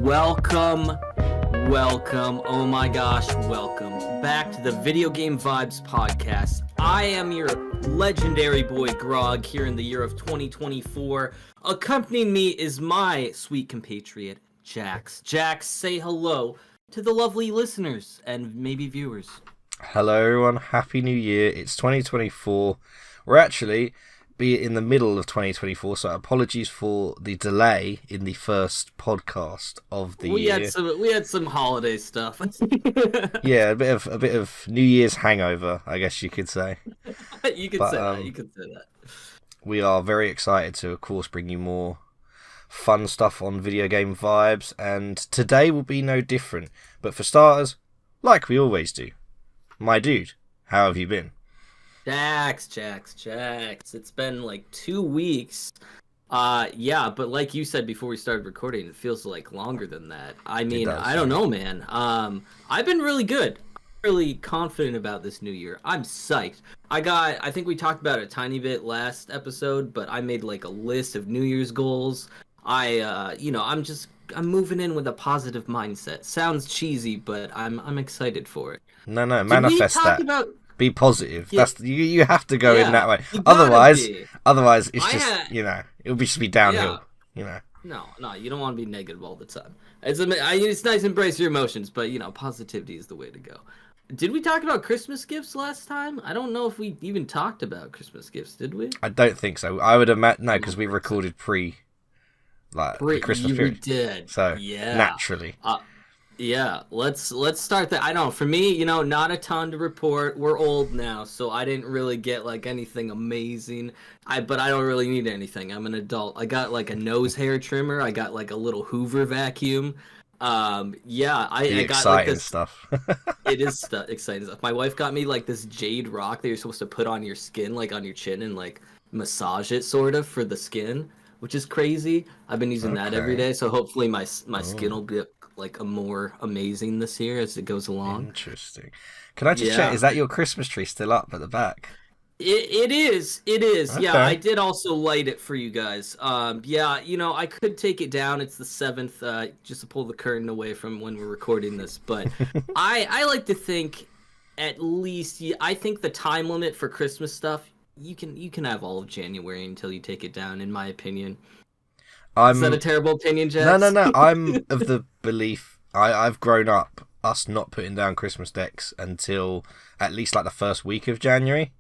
Welcome, oh my gosh, welcome back to the Video Game Vibes podcast. I am your legendary boy Grog here in the year of 2024. Accompanying me is my sweet compatriot, Jax. Jax, say hello to the lovely listeners and maybe viewers. Hello everyone, Happy New Year. It's 2024. We're actually in the middle of 2024, so apologies for the delay in the first podcast of the year. We had some holiday stuff. Yeah, a bit of New Year's hangover, I guess you could say. You could say that. We are very excited to, of course, bring you more fun stuff on Video Game Vibes, and today will be no different. But for starters, like we always do, my dude, how have you been? Jax. It's been like 2 weeks. Yeah, but like you said before we started recording, it feels like longer than that. I mean, I don't know, man. I've been really good. Really confident about this new year. I'm psyched. I think we talked about it a tiny bit last episode, but I made like a list of New Year's goals. I'm moving in with a positive mindset. Sounds cheesy, but I'm excited for it. No, manifest that. Be positive. Yeah. That's you have to go in that way. Otherwise it's just it'll just be downhill. No, you don't want to be negative all the time. It's nice to embrace your emotions, but positivity is the way to go. Did we talk about Christmas gifts last time? I don't know if we even talked about Christmas gifts, did we? I don't think so. I would imagine no, because we recorded the Christmas period. We did. So yeah, naturally. Yeah, let's start that. I know for me, not a ton to report. We're old now, so I didn't really get like anything amazing. But I don't really need anything. I'm an adult. I got like a nose hair trimmer. I got like a little Hoover vacuum. I got like this stuff. It is exciting stuff. My wife got me like this jade rock that you're supposed to put on your skin, like on your chin, and like massage it sort of for the skin, which is crazy. I've been using that every day, so hopefully my skin will be like a more amazing this year as it goes along. Interesting. Can I just check? Is that your Christmas tree still up at the back? It is. Okay. Yeah, I did also light it for you guys. I could take it down. It's the 7th, just to pull the curtain away from when we're recording this. But I like to think, at least, I think the time limit for Christmas stuff, you can have all of January until you take it down, in my opinion. Is that a terrible opinion, Jax? No. I'm of the belief I've grown up us not putting down Christmas decks until at least like the first week of January.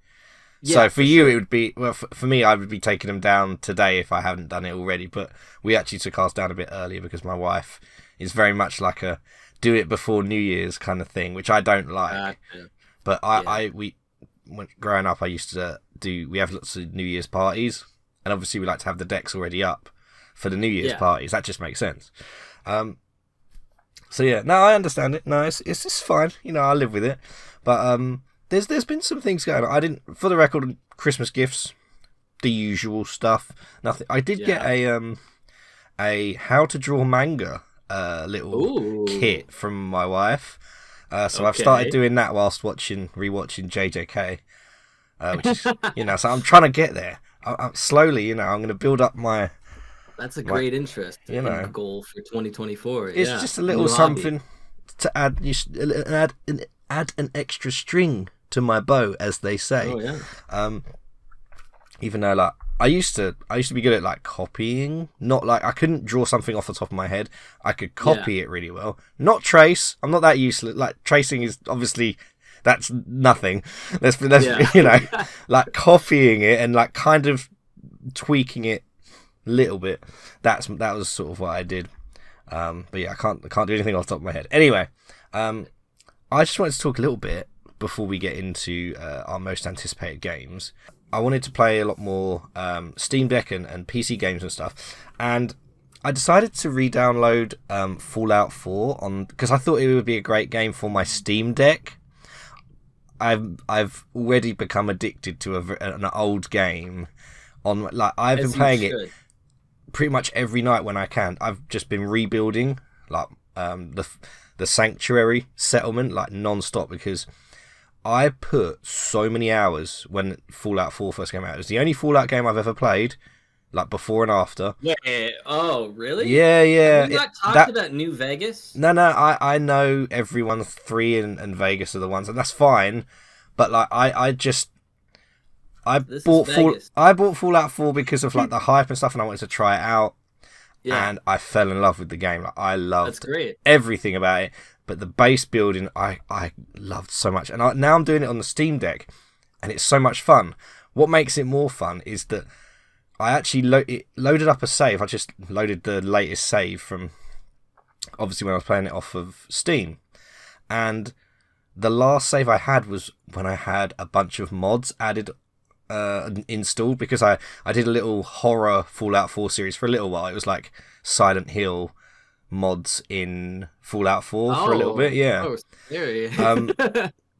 Yeah, so for you, it would be for me, I would be taking them down today if I haven't done it already. But we actually took ours down a bit earlier because my wife is very much like a do it before New Year's kind of thing, which I don't like. But growing up, I used to we have lots of New Year's parties, and obviously we like to have the decks already up for the New Year's parties. That just makes sense. So yeah, no, I understand it. No, it's just fine. I live with it. But there's been some things going on. I didn't, for the record, Christmas gifts, the usual stuff. Nothing. I did get a how to draw manga little kit from my wife. So I've started doing that whilst rewatching JJK, which is so I'm trying to get there. I'm slowly, I'm going to build up my. That's a great interest, goal for 2024. It's just a little something to add. Add an extra string to my bow, as they say. Oh yeah. Even though I used to be good at copying. Not I couldn't draw something off the top of my head. I could copy it really well. Not trace. I'm not that useless. Tracing is obviously. That's nothing. Let's copying it and kind of tweaking it a little bit. That was sort of what I did. But yeah, I can't do anything off the top of my head. Anyway, I just wanted to talk a little bit before we get into our most anticipated games. I wanted to play a lot more Steam Deck and PC games and stuff, and I decided to re-download Fallout 4 because I thought it would be a great game for my Steam Deck. I've already become addicted to an old game. I've been playing it pretty much every night when I can. I've just been rebuilding the Sanctuary settlement non-stop because I put so many hours when Fallout 4 first came out. It was the only Fallout game I've ever played like before and after. Yeah. Oh, really? Yeah, yeah. Have you not talked about New Vegas? No, I know everyone's 3 and Vegas are the ones, and that's fine. But like, I bought Fallout 4 because of like the hype and stuff, and I wanted to try it out. Yeah. And I fell in love with the game. Like, I loved everything about it. But the base building, I loved so much. And now I'm doing it on the Steam Deck, and it's so much fun. What makes it more fun is that I actually loaded up a save. I just loaded the latest save from, obviously, when I was playing it off of Steam. And the last save I had was when I had a bunch of mods added, installed, because I did a little horror Fallout 4 series for a little while. It was like Silent Hill mods in Fallout 4 for a little bit, yeah. Oh, scary.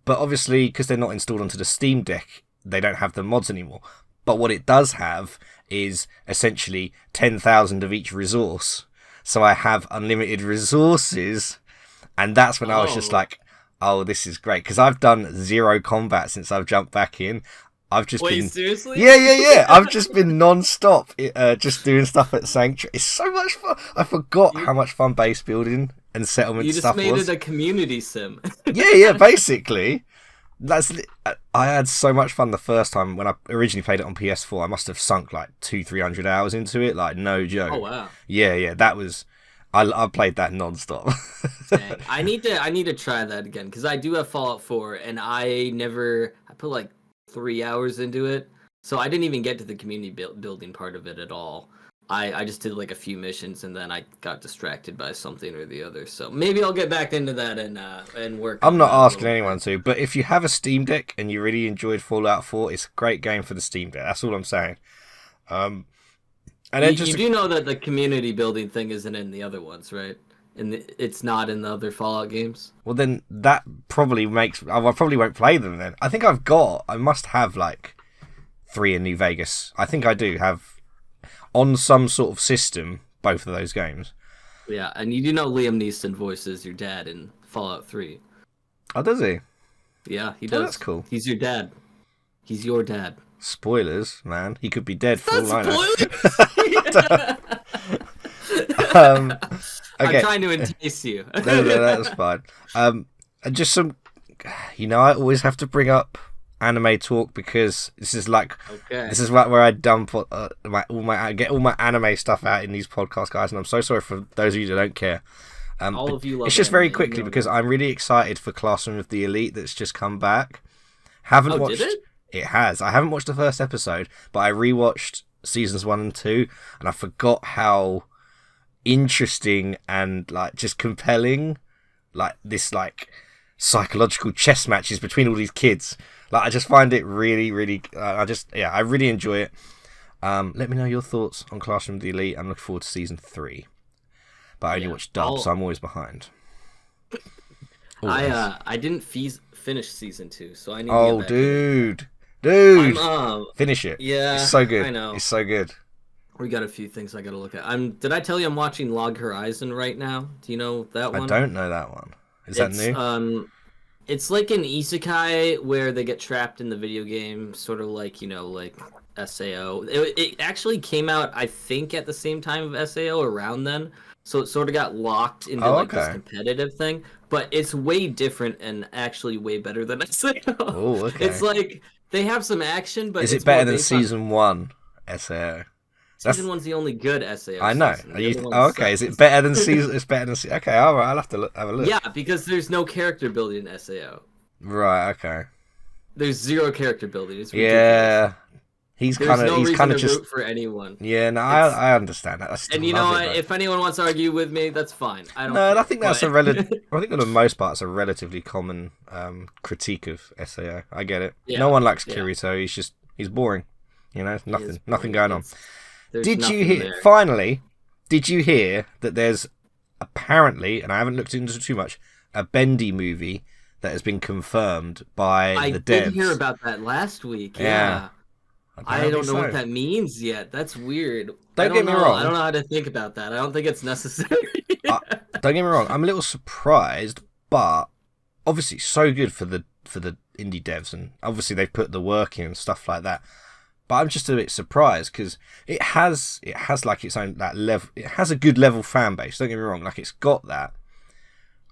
But obviously, because they're not installed onto the Steam Deck, they don't have the mods anymore. But what it does have is essentially 10,000 of each resource. So I have unlimited resources, and that's when I was just like, oh, this is great. Because I've done 0 combat since I've jumped back in. Seriously? Yeah. I've just been non-stop, just doing stuff at Sanctuary. It's so much fun. I forgot how much fun base building and settlement stuff was. You just made it a community sim. yeah, basically. I had so much fun the first time when I originally played it on PS4. I must have sunk like 200-300 hours into it, like no joke. Oh wow. Yeah, that was. I played that non-stop. Dang. I need to try that again, because I do have Fallout 4, and I put like 3 hours into it, so I didn't even get to the community building part of it at all. I just did like a few missions, and then I got distracted by something or the other. So maybe I'll get back into that and work. I'm not asking anyone to, but if you have a Steam Deck and you really enjoyed Fallout 4, it's a great game for the Steam Deck. That's all I'm saying. And then you do know that the community building thing isn't in the other ones, right? It's not in the other Fallout games. Well, then that probably makes I probably won't play them then. I must have like 3 in New Vegas. I think I do have on some sort of system both of those games. Yeah, and you do know Liam Neeson voices your dad in Fallout 3. Oh, does he? Yeah, he does. Oh, that's cool. He's your dad. He's your dad. Spoilers, man. He could be dead for all I know. Okay. I'm trying to entice you. No, that's fine. And just some, I always have to bring up anime talk, because this is like where I dump get all my anime stuff out in these podcasts, guys. And I'm so sorry for those of you that don't care. All of you love it's just anime, very quickly, because I'm really excited for Classroom of the Elite that's just come back. Haven't watched. Did it? It has. I haven't watched the first episode, but I rewatched seasons 1 and 2, and I forgot how interesting and like just compelling like this like psychological chess matches between all these kids. Like, I just find it really, really. I really enjoy it. Let me know your thoughts on Classroom of the Elite. I'm looking forward to season 3, but I only watched dub, so I'm always behind. I didn't finish season 2, so I need. Oh, dude, finish it. Yeah, it's so good. I know, it's so good. We got a few things I gotta look at. Did I tell you I'm watching Log Horizon right now? Do you know that one? I don't know that one. Is that new? It's like an isekai where they get trapped in the video game, sort of like, like SAO. It actually came out, I think, at the same time of SAO, around then. So it sort of got locked into this competitive thing. But it's way different and actually way better than SAO. Oh, okay. It's like they have some action, but is it better than season 1 SAO? Season 1's the only good SAO. I know. Okay, is it better than season? It's better than. Okay, all right. I'll have to have a look. Yeah, because there's no character building in SAO. Right. Okay. There's 0 character building. It's ridiculous. Yeah. He's kind of just root for anyone. Yeah, no, I understand that. And you know what? If anyone wants to argue with me, that's fine. I don't. No, I think that's I think for the most part, it's a relatively common critique of SAO. I get it. Yeah, no one likes Kirito. He's boring. Nothing going on. Did you hear? There. Finally, did you hear that there's apparently, and I haven't looked into too much, a Bendy movie that has been confirmed by the devs? I did hear about that last week. Yeah. I don't know what that means yet. That's weird. Don't get me wrong. I don't know how to think about that. I don't think it's necessary. Don't get me wrong. I'm a little surprised, but obviously so good for the indie devs, and obviously they've put the work in and stuff like that. But I'm just a bit surprised because it has like its own that level. It has a good level fan base. Don't get me wrong. Like it's got that.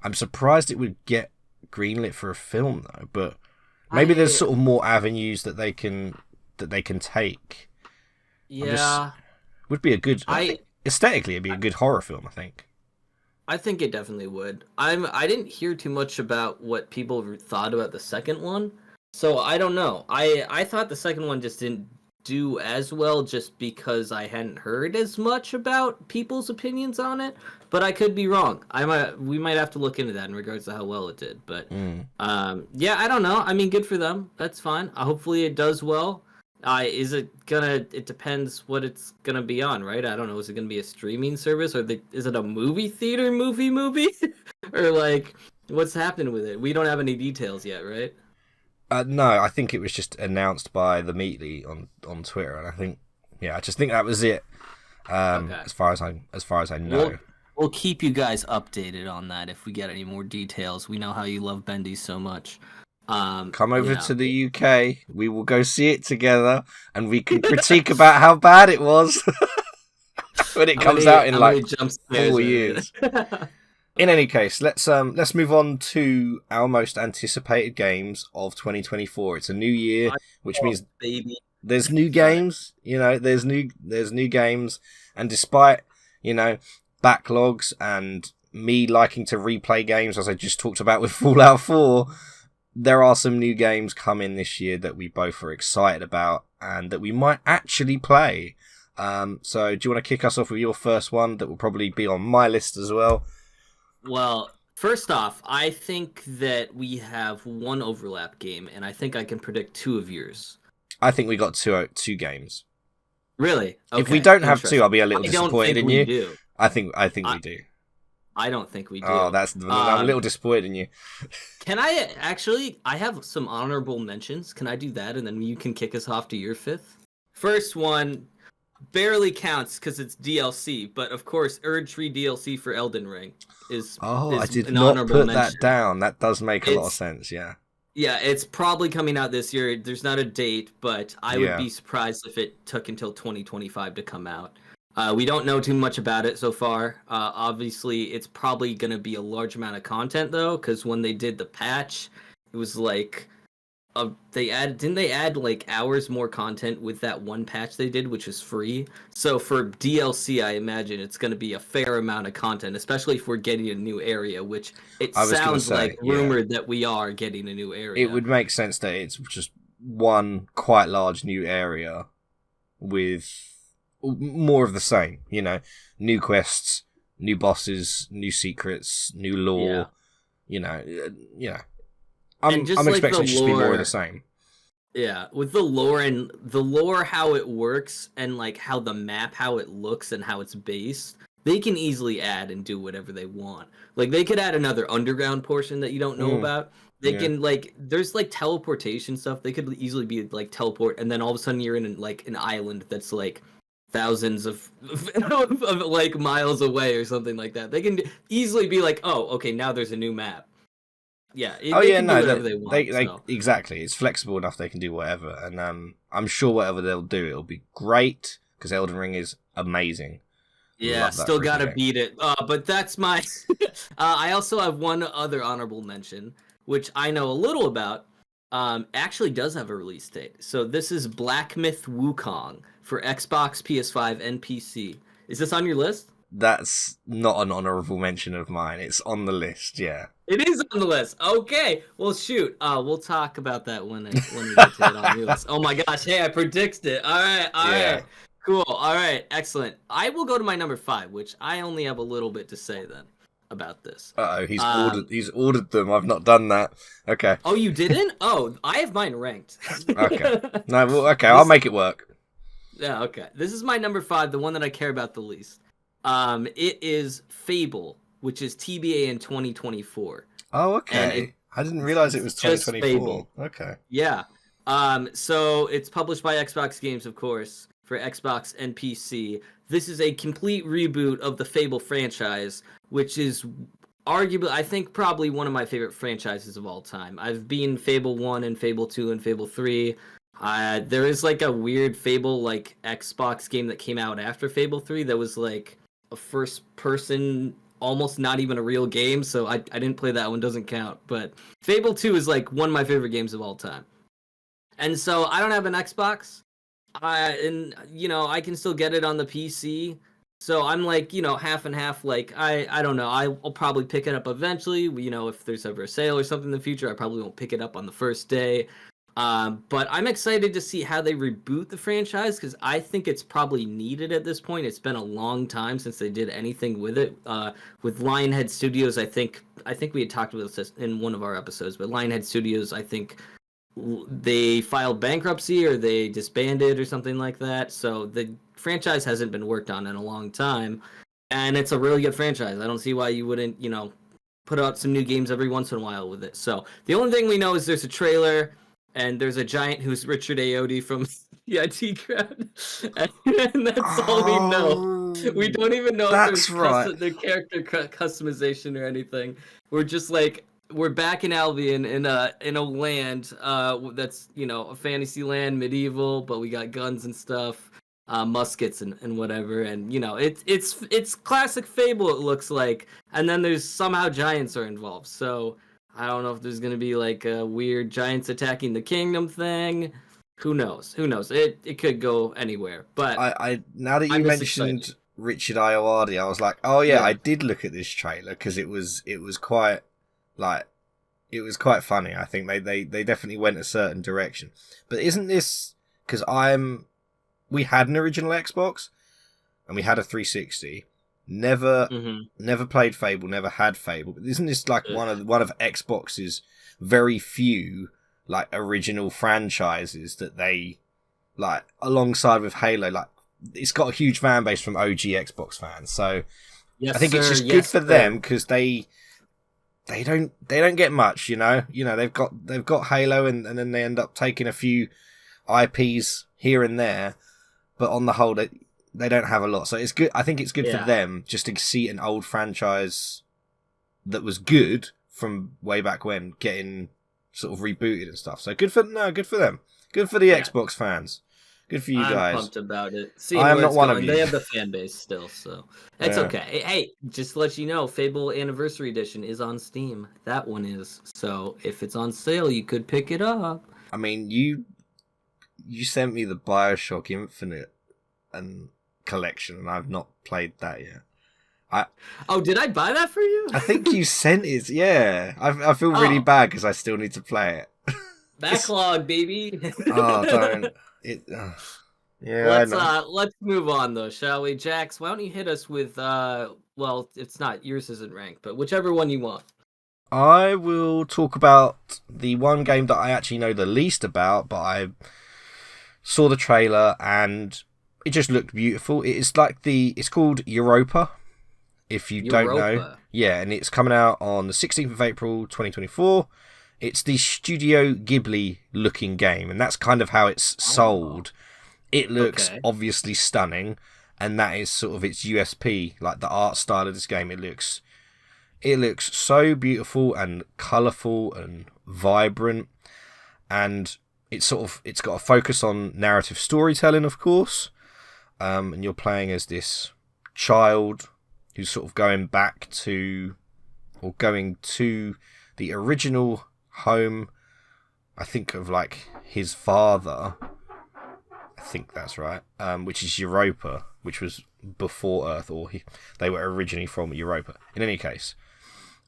I'm surprised it would get greenlit for a film though. But maybe there's sort of more avenues that they can take. Yeah, would be a good. Aesthetically, it'd be a good horror film. I think it definitely would. I didn't hear too much about what people thought about the second one, so I don't know. I thought the second one just didn't do as well just because I hadn't heard as much about people's opinions on it, but I could be wrong. We might have to look into that in regards to how well it did, but yeah, I don't know. I mean, good for them. That's fine. Hopefully it does well. It depends what it's gonna be on, right? I don't know. Is it gonna be a streaming service, or is it a movie theater movie? Or like, what's happening with it? We don't have any details yet, right? No, I think it was just announced by the Meatly on Twitter, and I just think that was it. Okay. As far as I know, we'll keep you guys updated on that if we get any more details. We know how you love Bendy so much. Come over to the UK. We will go see it together, and we can critique about how bad it was when it comes out in like 4 years. In any case, let's move on to our most anticipated games of 2024. It's a new year, which means there's new games. You know, there's new games, and despite backlogs and me liking to replay games, as I just talked about with Fallout 4, there are some new games coming this year that we both are excited about and that we might actually play. So, do you want to kick us off with your first one that will probably be on my list as well? Well, first off, I think that we have one overlap game, and I think I can predict 2 of yours. I think we got two games. Really? Okay. If we don't have 2, I'll be a little disappointed in you. Do. I think we do. I don't think we do. Oh, I'm a little disappointed in you. Can I actually? I have some honorable mentions. Can I do that, and then you can kick us off to your 5th? First one barely counts because it's DLC, but of course, Urge Free DLC for Elden Ring is. I did not put that down. That does make a lot of sense. Yeah. Yeah, it's probably coming out this year. There's not a date, but I would be surprised if it took until 2025 to come out. We don't know too much about it so far. Obviously, it's probably going to be a large amount of content, though, because when they did the patch, it was like... didn't they add like hours more content with that one patch they did, which is free? So for DLC, I imagine it's going to be a fair amount of content, especially if we're getting a new area, which sounds like rumored that we are getting a new area. It would make sense that it's just one quite large new area with more of the same, new quests, new bosses, new secrets, new lore, I'm expecting it to be more of the same. Yeah, with the lore, how it works, and like how the map, how it looks, and how it's based, they can easily add and do whatever they want. Like they could add another underground portion that you don't know about. They can there's like teleportation stuff. They could easily be like teleport, and then all of a sudden you're in like an island that's like thousands of like miles away or something like that. They can easily be like, oh, okay, now there's a new map. Yeah. Exactly. It's flexible enough they can do whatever, and I'm sure whatever they'll do, it'll be great because Elden Ring is amazing. Yeah, still gotta beat it. But that's my. I also have one other honorable mention, which I know a little about. Actually does have a release date. So this is Black Myth Wukong for Xbox, PS5, and PC. Is this on your list? That's not an honorable mention of mine. It's on the list, yeah. It is on the list. Okay. Well, shoot. We'll talk about that when we get to it on your list. Oh my gosh. Hey, I predicted it. All right. Cool. All right. Excellent. I will go to my number 5, which I only have a little bit to say then about this. He's ordered them. I've not done that. Okay. Oh, you didn't? Oh, I have mine ranked. Okay. No. Well, okay. I'll make it work. Yeah. Okay. This is my number 5, the one that I care about the least. It is Fable, which is TBA in 2024. Oh, okay. I didn't realize it was 2024. Okay. Yeah. So it's published by Xbox Games, of course, for Xbox and PC. This is a complete reboot of the Fable franchise, which is arguably, I think, probably one of my favorite franchises of all time. I've been Fable 1 and Fable 2 and Fable 3. There is like a weird Fable like Xbox game that came out after Fable 3 that was like a first person, almost not even a real game, so I didn't play that one, doesn't count. But Fable 2 is like one of my favorite games of all time. And so I don't have an Xbox. And I can still get it on the PC. So I'm like, half and half. Like I don't know. I'll probably pick it up eventually. If there's ever a sale or something in the future, I probably won't pick it up on the first day. But I'm excited to see how they reboot the franchise because I think it's probably needed at this point. It's been a long time since they did anything with it. With Lionhead Studios, I think we had talked about this in one of our episodes, but Lionhead Studios, I think they filed bankruptcy or they disbanded or something like that. So the franchise hasn't been worked on in a long time, and it's a really good franchise. I don't see why you wouldn't, put out some new games every once in a while with it. So the only thing we know is there's a trailer and there's a giant who's Richard Ayoade from the IT crowd, and that's all we know. We don't even know if there's the character customization or anything. We're just like, we're back in Albion in a land that's a fantasy land, medieval, but we got guns and stuff, muskets and whatever, and it's classic Fable, it looks like, and then there's somehow giants are involved. So I don't know if there's gonna be like a weird giants attacking the kingdom thing. Who knows? It could go anywhere. But I now that you mentioned Richard Ayoade, I was like, oh yeah, I did look at this trailer because it was quite. Like, it was quite funny. I think they definitely went a certain direction. But isn't this because we had an original Xbox and we had a 360. Never played Fable, never had Fable. But isn't this like one of Xbox's very few like original franchises that they like alongside with Halo? Like, it's got a huge fan base from OG Xbox fans. So I think it's just good for them because they don't get much, they've got Halo and then they end up taking a few IPs here and there, but on the whole they don't have a lot. So it's good. I think it's good for them just to see an old franchise that was good from way back when getting sort of rebooted and stuff. So good for them. Good for the Xbox fans. Good for you guys. I'm pumped about it. I am not one of you. They have the fan base still, so it's okay. Hey, just to let you know, Fable Anniversary Edition is on Steam. That one is. So if it's on sale, you could pick it up. I mean, you sent me the BioShock Infinite and collection, and I've not played that yet. Did I buy that for you? I think you sent it. Yeah, I feel really bad because I still need to play it. Backlog, baby. Don't. Let's move on though, shall we? Jax, why don't you hit us with it's not yours isn't ranked, but whichever one you want. I will talk about the one game that I actually know the least about, but I saw the trailer and it just looked beautiful. It's called Europa. If you don't know, and it's coming out on the 16th of April 2024. It's the Studio Ghibli looking game, and that's kind of how it's sold. It looks obviously stunning, and that is sort of its USP, like the art style of this game. It looks so beautiful and colourful and vibrant, and it's got a focus on narrative storytelling, of course. And you're playing as this child who's sort of going to the original home, I think, of like his father. I think that's right. Which is Europa, which was before Earth, or they were originally from Europa. In any case,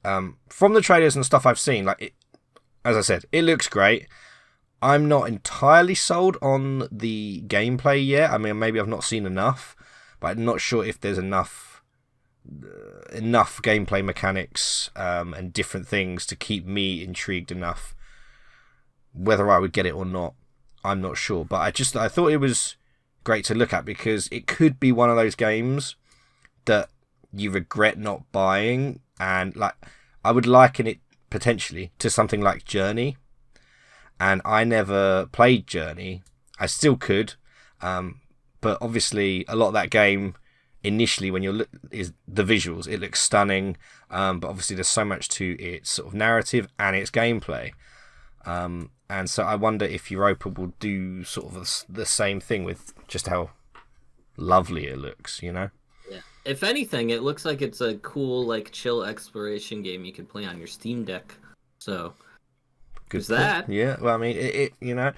from the trailers and stuff I've seen, as I said, it looks great. I'm not entirely sold on the gameplay yet. I mean, maybe I've not seen enough, but I'm not sure if there's enough gameplay mechanics and different things to keep me intrigued enough. Whether I would get it or not, I'm not sure. But I thought it was great to look at because it could be one of those games that you regret not buying, and like I would liken it potentially to something like Journey. And I never played Journey. I still could, but obviously a lot of that game initially, when is the visuals, it looks stunning, but obviously there's so much to its sort of narrative and its gameplay. And so I wonder if Europa will do sort of the same thing with just how lovely it looks, you know? Yeah. If anything, it looks like it's a cool, like, chill exploration game you can play on your Steam Deck. So, there's that. Yeah, well, I mean, it you know,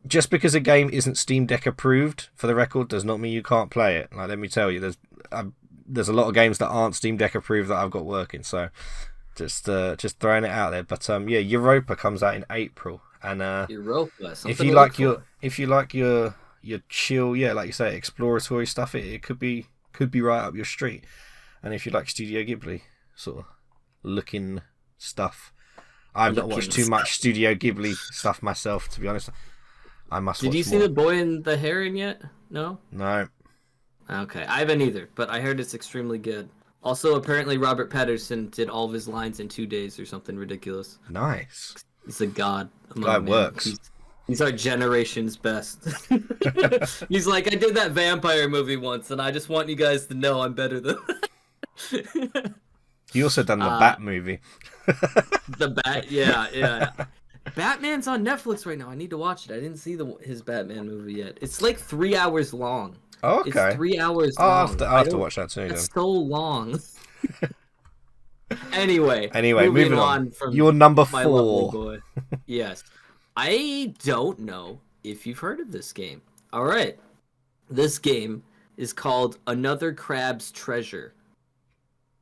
just because a game isn't Steam Deck approved, for the record, does not mean you can't play it. Like, let me tell you, there's a lot of games that aren't Steam Deck approved that I've got working, so just throwing it out there. But yeah, Europa comes out in April, and Europa. if you like your chill, yeah, like you say, exploratory stuff, it could be right up your street. And if you like Studio Ghibli sort of looking stuff, I've not watched too much Studio Ghibli stuff myself, to be honest. I must. Did you see The Boy and the Heron yet? No. No. Okay, I haven't either, but I heard it's extremely good. Also, apparently Robert Pattinson did all of his lines in 2 days or something ridiculous. Nice. He's a god. Guy works. He's our generation's best. He's like, I did that vampire movie once, and I just want you guys to know I'm better than that. He also done the Bat movie. The Bat, yeah. Batman's on Netflix right now. I need to watch it. I didn't see his Batman movie yet. It's like 3 hours long. Oh, okay. It's 3 hours long. I'll have to watch that too. That's so long. Anyway, moving on from your number 4. Boy. Yes. I don't know if you've heard of this game. All right. This game is called Another Crab's Treasure.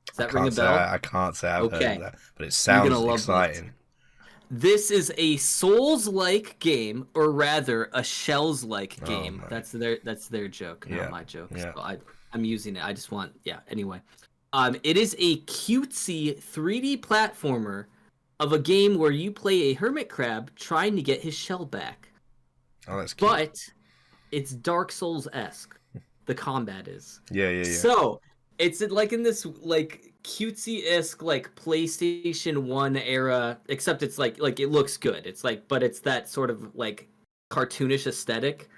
Does that ring a bell? I can't say I've heard of that, but it sounds exciting. This is a Souls-like game, or rather, a Shells-like game. Oh, that's their joke, not my joke. Yeah. So I'm using it. I just want, anyway. It is a cutesy 3D platformer of a game where you play a hermit crab trying to get his shell back. Oh, that's cute. But it's Dark Souls-esque. The combat is. Yeah. So it's like in this like cutesy-esque like PlayStation 1 era, except it's like it looks good. It's like, but it's that sort of like cartoonish aesthetic.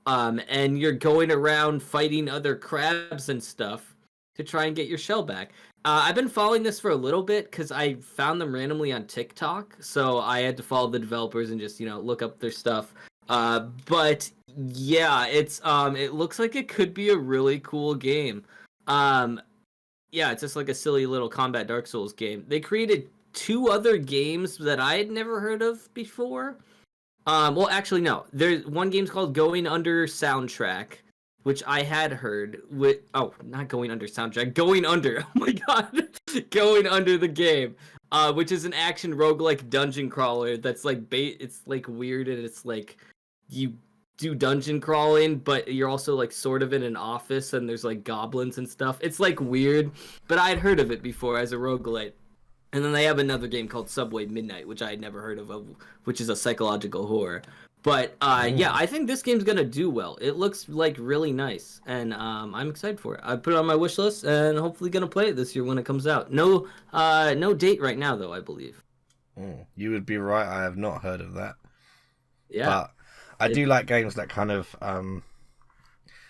And you're going around fighting other crabs and stuff to try and get your shell back. I've been following this for a little bit because I found them randomly on TikTok, so I had to follow the developers and just look up their stuff. But yeah, it looks like it could be a really cool game. Yeah, it's just like a silly little combat Dark Souls game. They created 2 other games that I had never heard of before. Well, actually, no. There's one game's called Going Under Soundtrack, which I had heard with... Oh, not Going Under Soundtrack. Going Under. Oh my god. Going Under the game. Which is an action roguelike dungeon crawler that's like... It's like weird and it's like... You do dungeon crawling, but you're also like sort of in an office and there's like goblins and stuff. It's like weird, but I had heard of it before as a roguelite. And then they have another game called Subway Midnight, which I had never heard of, which is a psychological horror. But yeah, I think this game's gonna do well. It looks like really nice, and I'm excited for it. I put it on my wish list, and hopefully gonna play it this year when it comes out. No date right now though, I believe. You would be right. I have not heard of that. Yeah. But I do like games that kind of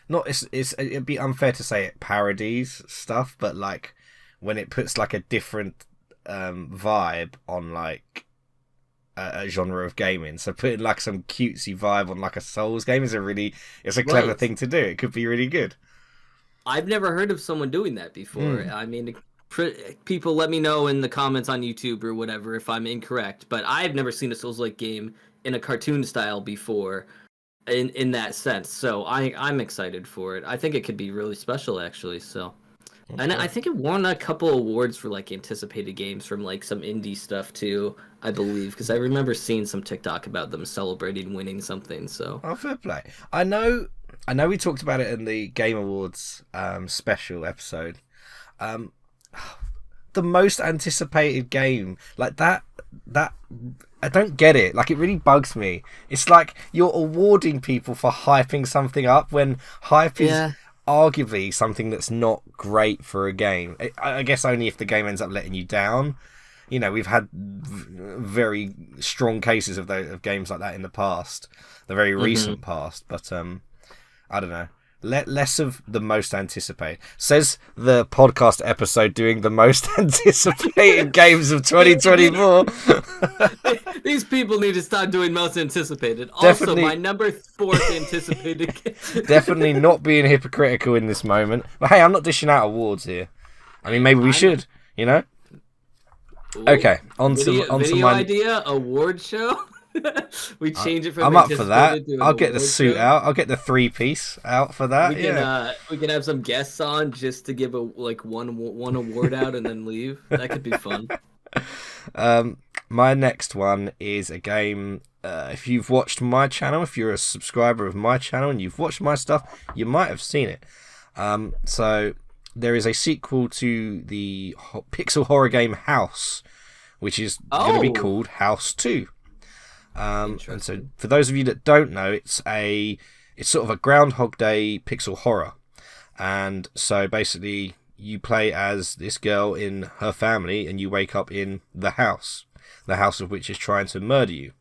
it'd be unfair to say it parodies stuff, but like when it puts like a different vibe on like a genre of gaming. So putting like some cutesy vibe on like a Souls game is a clever thing to do. It could be really good. I've never heard of someone doing that before. I mean, people let me know in the comments on YouTube or whatever if I'm incorrect, but I've never seen a Souls-like game in a cartoon style before in that sense. So I'm excited for it. I think it could be really special actually. So okay. And I think it won a couple awards for like anticipated games from like some indie stuff too, I believe, because I remember seeing some TikTok about them celebrating winning something. So fair play. I know we talked about it in the Game Awards special episode. The most anticipated game like that I don't get it. Like, it really bugs me. It's like you're awarding people for hyping something up when hype is arguably something that's not great for a game. I guess only if the game ends up letting you down. We've had very strong cases of games like that in the past, the very recent past. But I don't know. less of the most anticipated. Says the podcast episode doing the most anticipated games of 2024. These people need to stop doing most anticipated. Definitely, also, my number 4th anticipated game. Definitely not being hypocritical in this moment. But hey, I'm not dishing out awards here. I mean, maybe we should, you know? Ooh, okay, on video to my idea, award show? We change it from I'm up for that. I'll get the award suit show. out. I'll get the 3-piece out for that. We can have some guests on just to give one award out and then leave. That could be fun. My next one is a game. If you've watched my channel, if you're a subscriber of my channel and you've watched my stuff, you might have seen it. So there is a sequel to the pixel horror game House, which is going to be called House 2. And so for those of you that don't know, it's sort of a Groundhog Day pixel horror. And so basically you play as this girl in her family and you wake up in the house of which is trying to murder you.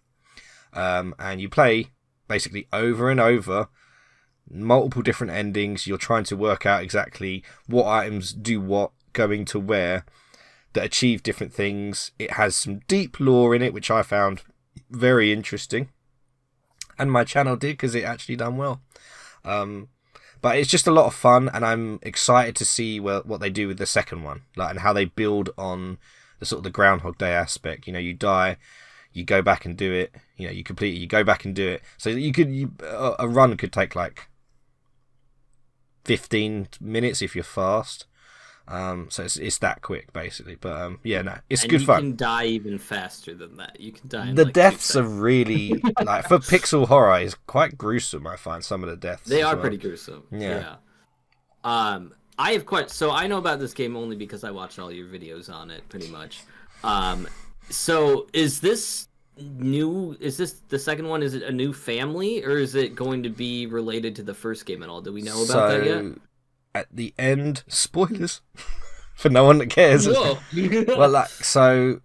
And you play basically over and over, multiple different endings. You're trying to work out exactly what items do what, going to where, that achieve different things. It has some deep lore in it, which I found very interesting, and my channel did because it actually done well. But it's just a lot of fun, and I'm excited to see what they do with the second one, and how they build on the sort of the Groundhog Day aspect. You know, you die, you go back and do it. You know, you complete it, you go back and do it. So a run could take like 15 minutes if you're fast. So it's that quick basically, but it's good fun. You can die even faster than that. You can die. In the like deaths are really like for pixel horror is quite gruesome. I find some of the deaths. They are pretty gruesome. Yeah. I have so I know about this game only because I watched all your videos on it, pretty much. So is this new? Is this the second one? Is it a new family, or is it going to be related to the first game at all? Do we know about that yet? At the end, spoilers for no one that cares. Well, so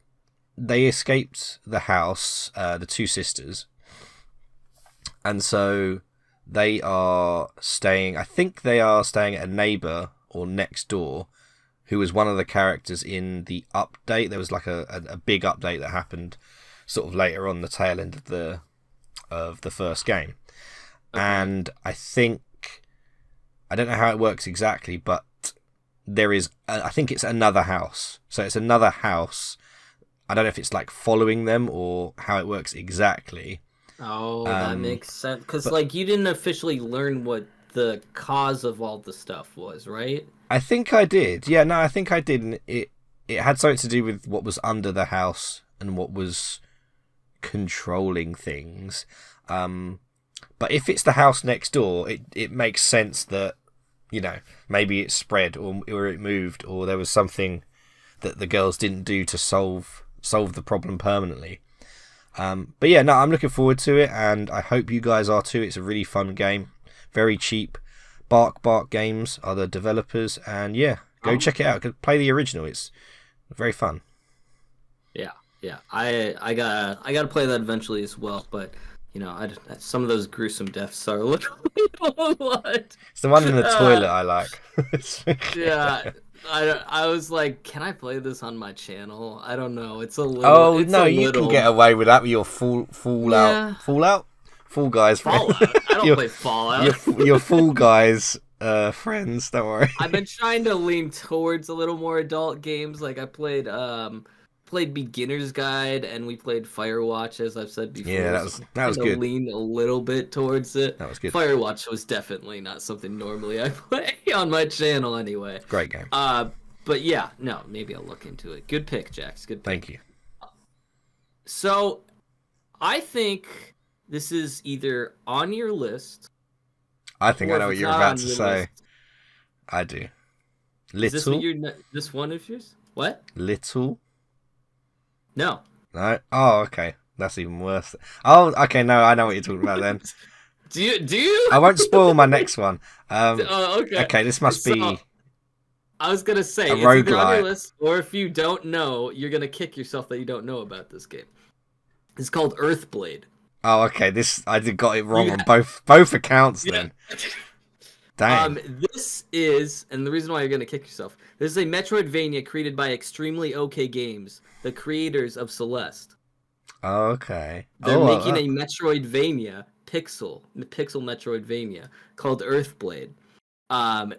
they escaped the house, the two sisters, and so they are staying. I think they are staying at a neighbor or next door, who was one of the characters in the update. There was like a big update that happened sort of later on the tail end of the first game, and I think. I don't know how it works exactly, but there is, I think it's another house. So it's another house. I don't know if it's like following them or how it works exactly. Oh, that makes sense. Because you didn't officially learn what the cause of all the stuff was, right? I think I did. Yeah, no, I think I did. And it had something to do with what was under the house and what was controlling things. But if it's the house next door, it makes sense that, you know, maybe it spread or it moved or there was something that the girls didn't do to solve the problem permanently. But yeah, no, I'm looking forward to it, and I hope you guys are too. It's a really fun game, very cheap. Bark Games are the developers, and yeah, go check it out. Play the original; it's very fun. Yeah, I gotta play that eventually as well, but. You know, some of those gruesome deaths are a little what? It's the one in the toilet I like. Yeah, I was like, can I play this on my channel? I don't know. It's a little. Oh no, you can get away with that with your Fallout, Fall Guys. Fallout. I don't play Fallout. Your Fall Guys friends. Don't worry. I've been trying to lean towards a little more adult games. Like I played Beginner's Guide, and we played Firewatch, as I've said before. Yeah, that was good. Lean a little bit towards it. That was good. Firewatch was definitely not something normally I play on my channel anyway. Great game. But yeah, no, maybe I'll look into it. Good pick, Jax. Good pick. Thank you. So, I think this is either on your list. I think I know what you're about to say. List. I do. Little. Is this one of yours? What? Little. No. No. Oh, okay. That's even worse. Oh, okay. No, I know what you're talking about then. Do you? I won't spoil my next one. Okay. Okay, this must be. I was gonna say a it's either on roguelike. your list, or if you don't know, you're gonna kick yourself that you don't know about this game. It's called Earthblade. Oh, okay. I got it wrong on both accounts then. Dang. This is, and the reason why you're gonna kick yourself. This is a Metroidvania created by Extremely OK Games, the creators of Celeste. Okay. They're making a Metroidvania pixel Metroidvania called Earthblade,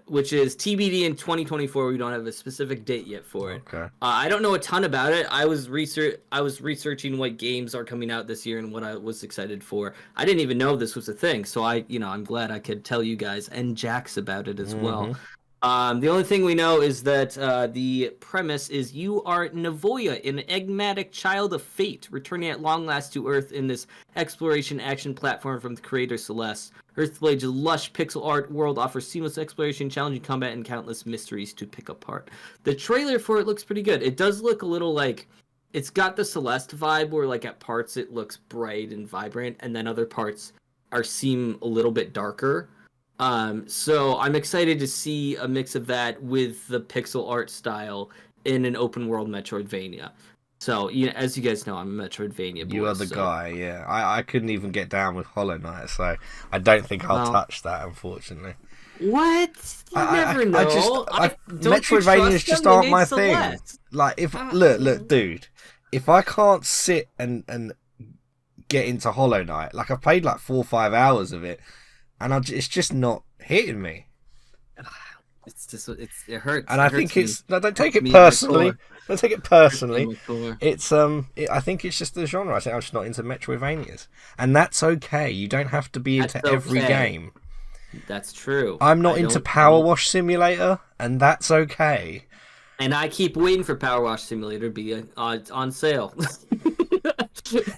which is TBD in 2024. We don't have a specific date yet for it. Okay. I don't know a ton about it. I was researching what games are coming out this year and what I was excited for. I didn't even know this was a thing, so I'm glad I could tell you guys and Jax about it as well. The only thing we know is that the premise is you are Navoya, an enigmatic child of fate, returning at long last to Earth in this exploration action platform from the creator Celeste. Earthblade's lush pixel art world offers seamless exploration, challenging combat, and countless mysteries to pick apart. The trailer for it looks pretty good. It does look a little like... It's got the Celeste vibe where like at parts it looks bright and vibrant, and then other parts seem a little bit darker. So I'm excited to see a mix of that with the pixel art style in an open world Metroidvania. So, as you guys know, I'm a Metroidvania boy. You are the guy, yeah. I couldn't even get down with Hollow Knight, so I don't think I'll touch that, unfortunately. What? You never know. Metroidvanias just aren't my thing. Like, look, dude. If I can't sit and get into Hollow Knight, like I've played like 4 or 5 hours of it, and it's just not hitting me. It hurts. And I think don't take it personally. Don't take it personally. I think it's just the genre. I think I'm just not into Metroidvanias, and that's okay. You don't have to be into every game. That's true. I'm not into Power Wash Simulator, and that's okay. And I keep waiting for Power Wash Simulator to be on sale.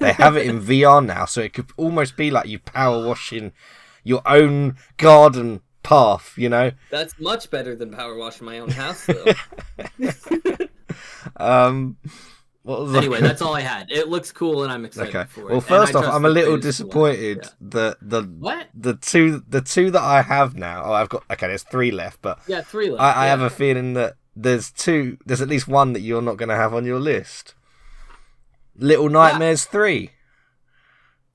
They have it in VR now, so it could almost be like you power washing your own garden path, That's much better than power washing my own house, though. Anyway, that's all I had. It looks cool, and I'm excited for it. Well, first off, I'm a little disappointed that the two that I have now. Oh, I've got there's 3 left, but 3 left. I have a feeling that there's at least one that you're not going to have on your list. Little Nightmares 3.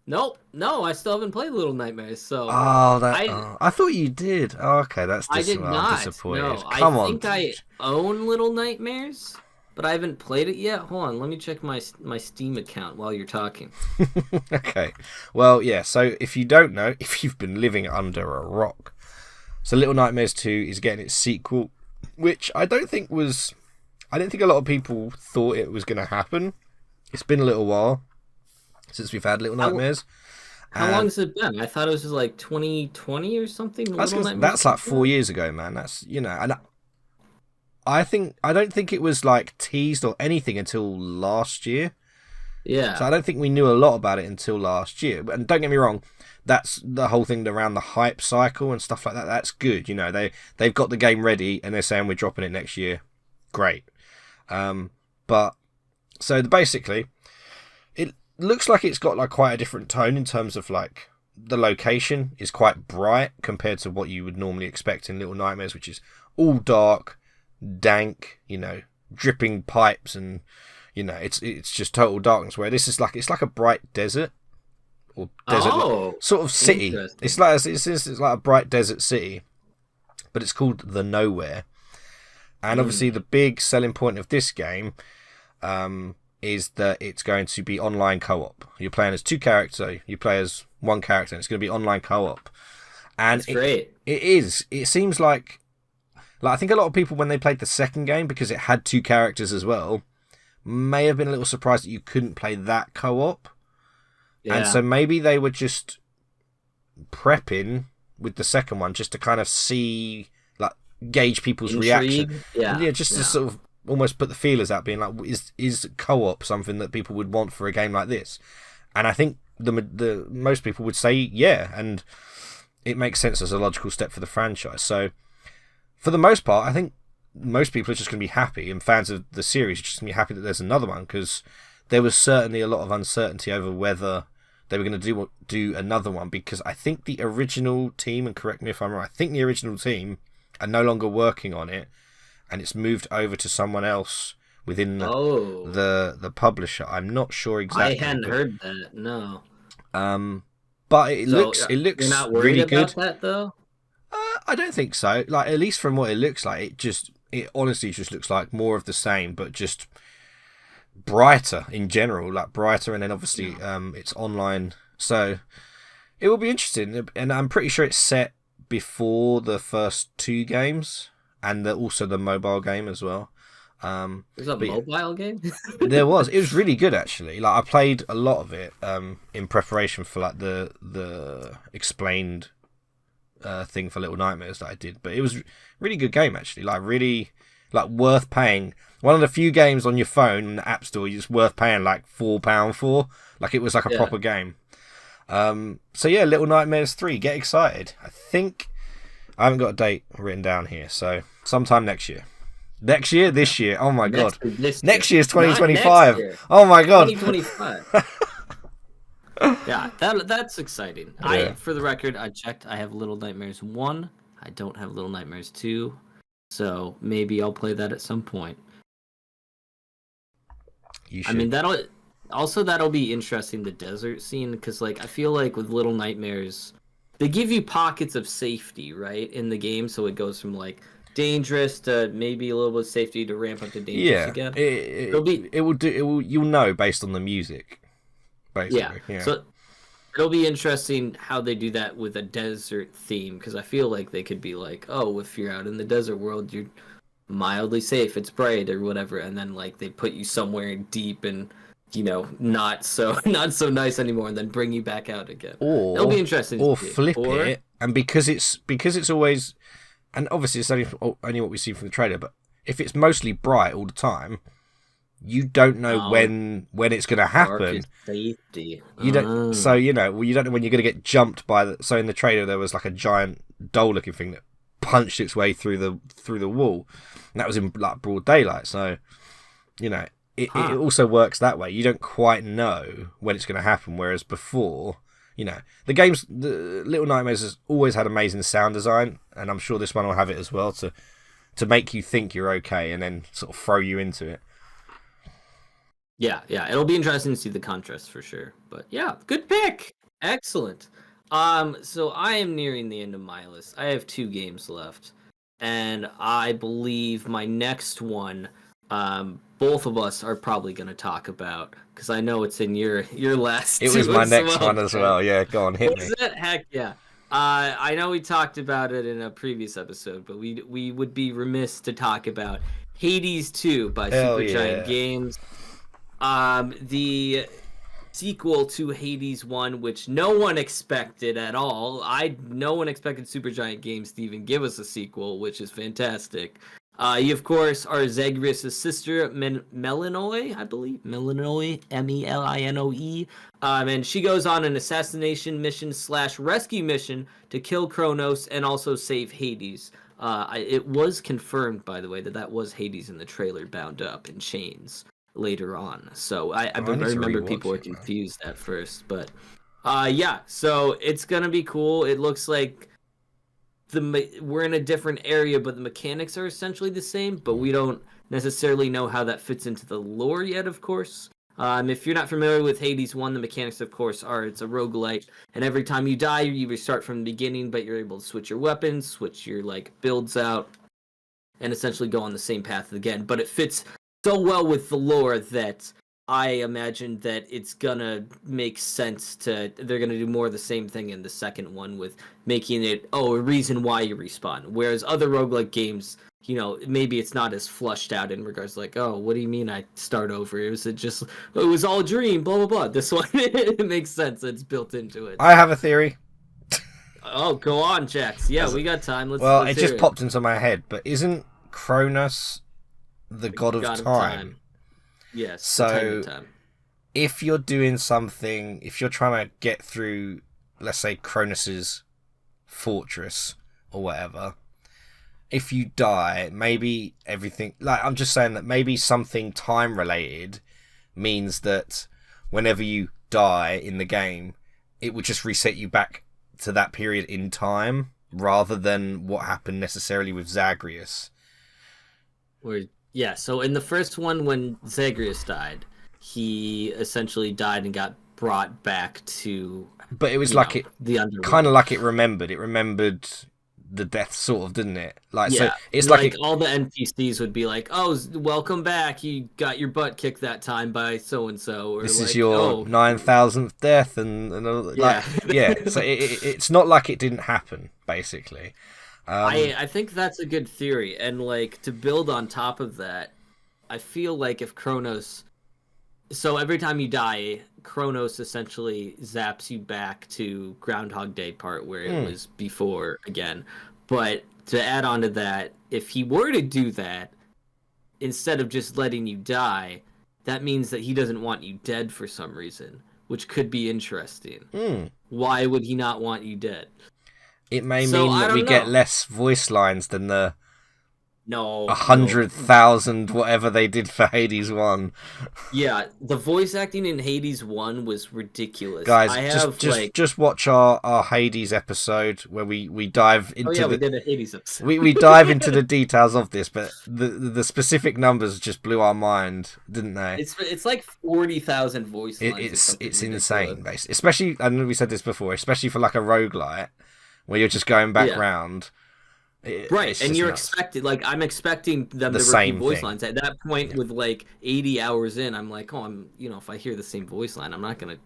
Nope. No, I still haven't played Little Nightmares, so... I thought you did. Oh, okay, I did not. I'm disappointed. No, Come on. I think I own Little Nightmares, but I haven't played it yet. Hold on, let me check my Steam account while you're talking. Okay. Well, yeah, so if you don't know, if you've been living under a rock, so Little Nightmares 2 is getting its sequel, which I didn't think a lot of people thought it was going to happen. It's been a little while since we've had Little Nightmares. How long has it been? I thought it was just like 2020 or something. That's like 4 years ago, man. That's and I don't think it was like teased or anything until last year. Yeah. So I don't think we knew a lot about it until last year. And don't get me wrong, that's the whole thing around the hype cycle and stuff like that. That's good. They've got the game ready and they're saying we're dropping it next year. Great. But so basically, it looks like it's got like quite a different tone in terms of like the location is quite bright compared to what you would normally expect in Little Nightmares, which is all dark, dank, dripping pipes, and it's just total darkness. Where this is it's like a bright desert or sort of city. It's like a bright desert city, but it's called the Nowhere. And obviously, the big selling point of this game is that it's going to be online co-op. You're playing as 2 characters. You play as 1 character, and it's going to be online co-op. And that's great. It is. It seems like I think a lot of people, when they played the second game, because it had 2 characters as well, may have been a little surprised that you couldn't play that co-op. Yeah. And so maybe they were just prepping with the second one just to kind of see, gauge people's reaction. Yeah. Just to sort of almost put the feelers out, being like, is co-op something that people would want for a game like this? And I think the most people would say yeah, and it makes sense as a logical step for the franchise. So for the most part, I think most people are just going to be happy, and fans of the series are just going to be happy that there's another one, because there was certainly a lot of uncertainty over whether they were going to do another one, because I think the original team, and correct me if I'm wrong, I think the original team are no longer working on it, and it's moved over to someone else within the publisher. I'm not sure exactly. I hadn't heard that. No. But it looks you're not worried really about good. That though. I don't think so. Like, at least from what it looks like, it honestly just looks like more of the same, but just brighter in general, like brighter, and then obviously it's online, so it will be interesting. And I'm pretty sure it's set before the first two games, and also the mobile game as well. There's a mobile game? It was really good actually. Like, I played a lot of it in preparation for like the explained thing for Little Nightmares that I did, but it was really good game actually, like really like worth paying. One of the few games on your phone in the App Store it's worth paying like £4 for. Like, it was like a proper game. So yeah, Little Nightmares 3, get excited. I think I haven't got a date written down here, so sometime next year. This year. Oh my god. Next year is 2025. Oh my god. 2025. Yeah, that's exciting. Yeah. For the record, I checked. I have Little Nightmares 1. I don't have Little Nightmares 2. So maybe I'll play that at some point. You should. I mean, that'll be interesting, the desert scene, because like I feel like with Little Nightmares, they give you pockets of safety, right, in the game, so it goes from like dangerous to maybe a little bit of safety to ramp up to dangerous again. You'll know based on the music. Basically. Yeah. So it'll be interesting how they do that with a desert theme, because I feel like they could be like, oh, if you're out in the desert world, you're mildly safe, it's bright or whatever, and then like they put you somewhere deep and not so nice anymore, and then bring you back out again. Or it'll be interesting. Or flip it, and because it's always, and obviously it's only what we see from the trailer, but if it's mostly bright all the time, you don't know when it's going to happen. Safety. You don't. So you don't know when you're going to get jumped by so in the trailer there was like a giant doll-looking thing that punched its way through the wall, and that was in like broad daylight. So it also works that way. You don't quite know when it's going to happen. Whereas before, the Little Nightmares has always had amazing sound design, and I'm sure this one will have it as well to make you think you're okay and then sort of throw you into it. Yeah, it'll be interesting to see the contrast for sure. But yeah, good pick. Excellent. So I am nearing the end of my list. I have 2 games left, and I believe my next one, both of us are probably going to talk about, because I know it's in your last. It was my next one as well. Yeah, go on, hit me. Heck yeah. I know we talked about it in a previous episode, but we would be remiss to talk about Hades 2 by Supergiant Games. The sequel to Hades 1, which no one expected at all. No one expected Supergiant Games to even give us a sequel, which is fantastic. You, of course, are Zagreus' sister, Melinoe, I believe. Melinoe, Melinoe. And she goes on an assassination mission / rescue mission to kill Kronos and also save Hades. It was confirmed, by the way, that was Hades in the trailer, bound up in chains later on. So I remember people were confused at first. But so it's going to be cool. It looks like we're in a different area, but the mechanics are essentially the same, but we don't necessarily know how that fits into the lore yet, of course. If you're not familiar with Hades 1, the mechanics, of course, are it's a roguelite, and every time you die, you restart from the beginning, but you're able to switch your weapons, switch your builds out, and essentially go on the same path again. But it fits so well with the lore that I imagine that it's gonna make sense they're gonna do more of the same thing in the second one, with making it a reason why you respawn. Whereas other roguelike games, maybe it's not as flushed out in regards what do you mean I start over? It was all a dream, blah blah blah. This one it makes sense, it's built into it. I have a theory. Oh, go on, Jax. Yeah, we got time. Let's it just popped into my head, but isn't Kronos the god of time? Yes. So, if you're doing something, if you're trying to get through, let's say, Kronos's fortress or whatever, if you die, maybe everything. I'm just saying that maybe something time related means that whenever you die in the game, it would just reset you back to that period in time, rather than what happened necessarily with Zagreus. Yeah, so in the first one, when Zagreus died, he essentially died and got brought back to. But it was the underworld. Kind of like it remembered. It remembered the death, sort of, didn't it? Like, yeah, so it's like all the NPCs would be like, "Oh, welcome back. You got your butt kicked that time by so and so," or this like, is your 9,000th death, and like, yeah. So it's not like it didn't happen, basically. I think that's a good theory, and like to build on top of that, I feel like if Kronos, so every time you die, Kronos essentially zaps you back to Groundhog Day part where it was before again. But to add on to that, if he were to do that, instead of just letting you die, that means that he doesn't want you dead for some reason, which could be interesting. Why would he not want you dead? It may mean that we get less voice lines than the 100,000 whatever they did for Hades 1. Yeah, the voice acting in Hades 1 was ridiculous. Guys, just watch our Hades episode where we dive into we did a Hades episode. we dive into the details of this, but the specific numbers just blew our mind, didn't they? It's like 40,000 voice lines. It's insane, basically. Especially, I know we said this before, especially for like a roguelite where you're just going back round. Right, and you're expected, like, I'm expecting them to repeat voice lines. At that point, with like 80 hours in, I'm like, if I hear the same voice line, I'm not gonna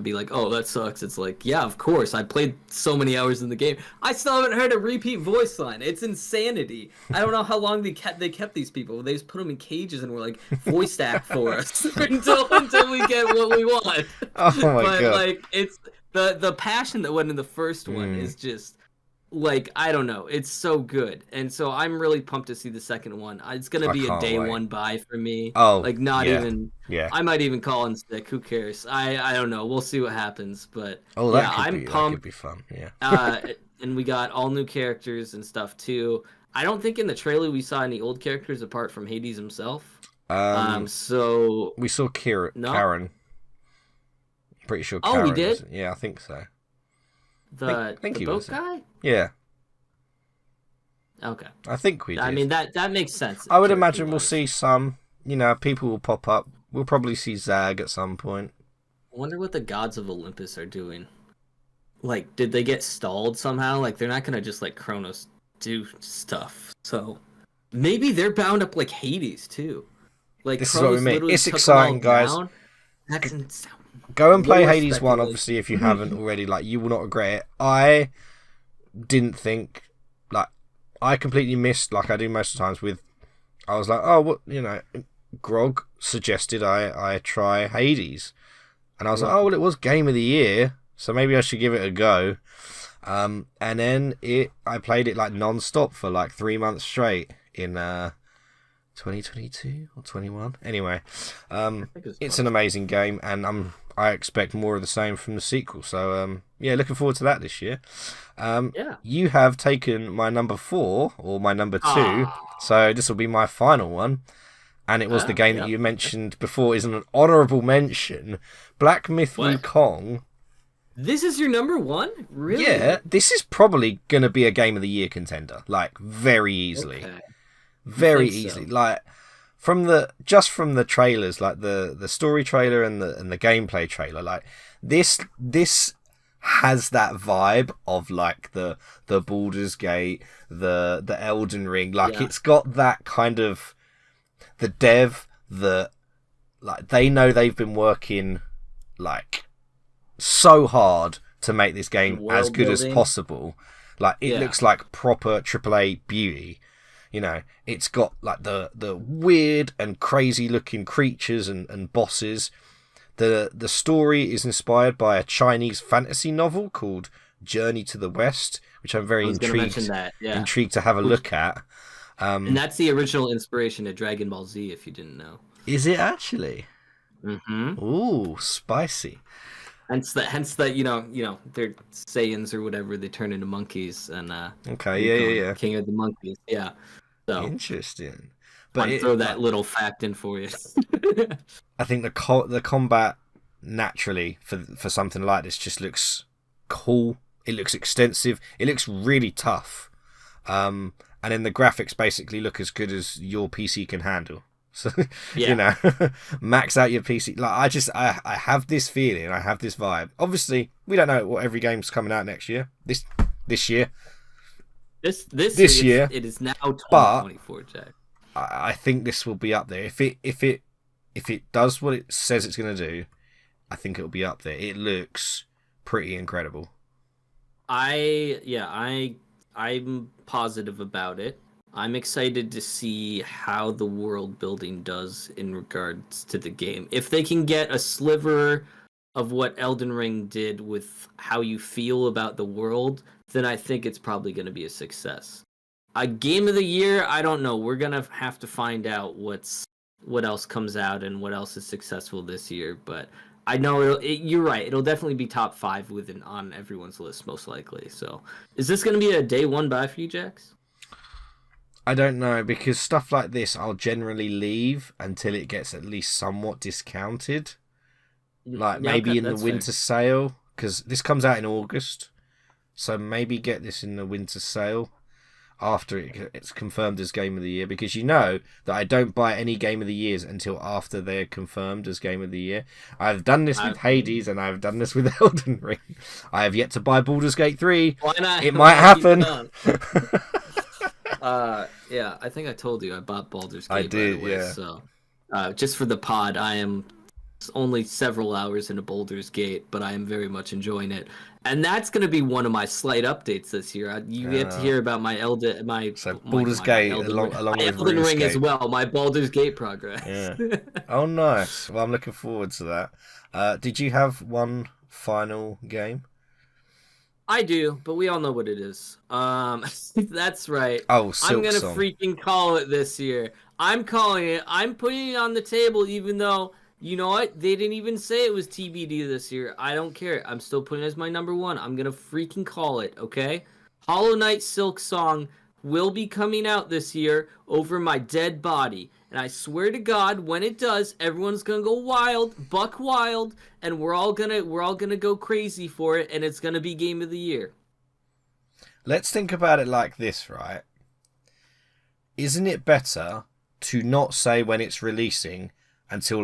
be like, oh, that sucks. It's like, yeah, of course, I played so many hours in the game. I still haven't heard a repeat voice line. It's insanity. I don't know how long they kept these people. They just put them in cages and were like, voice act for us until we get what we want. Oh my god! Like, it's the passion that went in the first one is just. Like, I don't know. It's so good. And so I'm really pumped to see the second one. It's going to be a day one buy for me. Oh, like, not even... Yeah. I might even call in sick. Who cares? I don't know. We'll see what happens. But, I'm pumped. That could be fun, yeah. And we got all new characters and stuff, too. I don't think in the trailer we saw any old characters apart from Hades himself. So... We saw Karen. Pretty sure Karen. Oh, we did? Yeah, I think so. The boat guy? Yeah. Okay. I think we did. I mean, that makes sense. I would imagine we'll see some, people will pop up. We'll probably see Zag at some point. I wonder what the gods of Olympus are doing. Like, did they get stalled somehow? Like, they're not going to just let Kronos do stuff. So, maybe they're bound up like Hades, too. Like, this Kronos is what we mean. It's exciting, guys. That's insane. Go and play Hades 1, obviously, if you haven't already. Like, you will not regret it. I didn't think... Like, I completely missed, like I do most of the times, I was like, oh, what, Grog suggested I try Hades. And I was like, oh, well, it was Game of the Year, so maybe I should give it a go. And then I played it, like, non-stop for, like, 3 months straight in... 2022 or 21. Anyway, it's an amazing game, and I expect more of the same from the sequel. So looking forward to that this year. You have taken my number 4 or my number 2, so this will be my final one. And it was the game that you mentioned before is an honourable mention, Black Myth Wukong. This is your number 1? Really? Yeah, this is probably going to be a Game of the Year contender, like very easily. Okay. Very easily, like from the trailers, like the story trailer and the gameplay trailer, like this has that vibe of like the Baldur's Gate, the Elden Ring, like it's got that kind of the dev that like they know they've been working like so hard to make this game as good as possible. Like it looks like proper AAA beauty. It's got like the weird and crazy looking creatures and bosses. The story is inspired by a Chinese fantasy novel called Journey to the West, which I'm very intrigued to have a look at. And that's the original inspiration to Dragon Ball Z, if you didn't know. Is it actually? Mm-hmm. Ooh, spicy. Hence that they're Saiyans or whatever, they turn into monkeys and yeah. King of the Monkeys. Yeah. So interesting. But I'd throw that little fact in for you. I think the combat naturally for something like this just looks cool. It looks extensive. It looks really tough. And then the graphics basically look as good as your PC can handle. So max out your PC. Like I have this feeling, I have this vibe. Obviously, we don't know what every game's coming out next year. This year, This year it is now 2024, Jack. I think this will be up there. If it does what it says it's going to do, I think it'll be up there. It looks pretty incredible. I'm positive about it. I'm excited to see how the world building does in regards to the game. If they can get a sliver of what Elden Ring did with how you feel about the world, then I think it's probably going to be a success. A game of the year, I don't know. We're going to have to find out what else comes out and what else is successful this year, but I know you're right. It'll definitely be top 5 on everyone's list, most likely. So, is this going to be a day one buy for you, Jax? I don't know, because stuff like this I'll generally leave until it gets at least somewhat discounted. Like maybe in the winter sale, because this comes out in August. So maybe get this in the winter sale after it's confirmed as Game of the Year, because you know that I don't buy any Game of the Years until after they're confirmed as Game of the Year. I've done this with Hades and I've done this with Elden Ring. I have yet to buy Baldur's Gate 3. Why not? It might happen. Yeah, I think I told you I bought Baldur's Gate. I did, right away, yeah. So, just for the pod, I am only several hours into Baldur's Gate, but I am very much enjoying it. And that's going to be one of my slight updates this year. You get to hear about my Baldur's Gate along with Elden Ring as well, my Baldur's Gate progress. Yeah. Oh, nice. Well, I'm looking forward to that. Did you have one final game? I do, but we all know what it is. That's right. Oh, Silk I'm gonna Song. freaking call it this year. I'm calling it. I'm putting it on the table, even though, you know what? They didn't even say it was TBD this year. I don't care. I'm still putting it as my number one. I'm gonna freaking call it, okay? Hollow Knight Silk Song will be coming out this year over my dead body. And I swear to God, when it does, everyone's gonna go wild, buck wild, and we're all gonna go crazy for it, and it's gonna be Game of the Year. Let's think about it like this, right? Isn't it better to not say when it's releasing until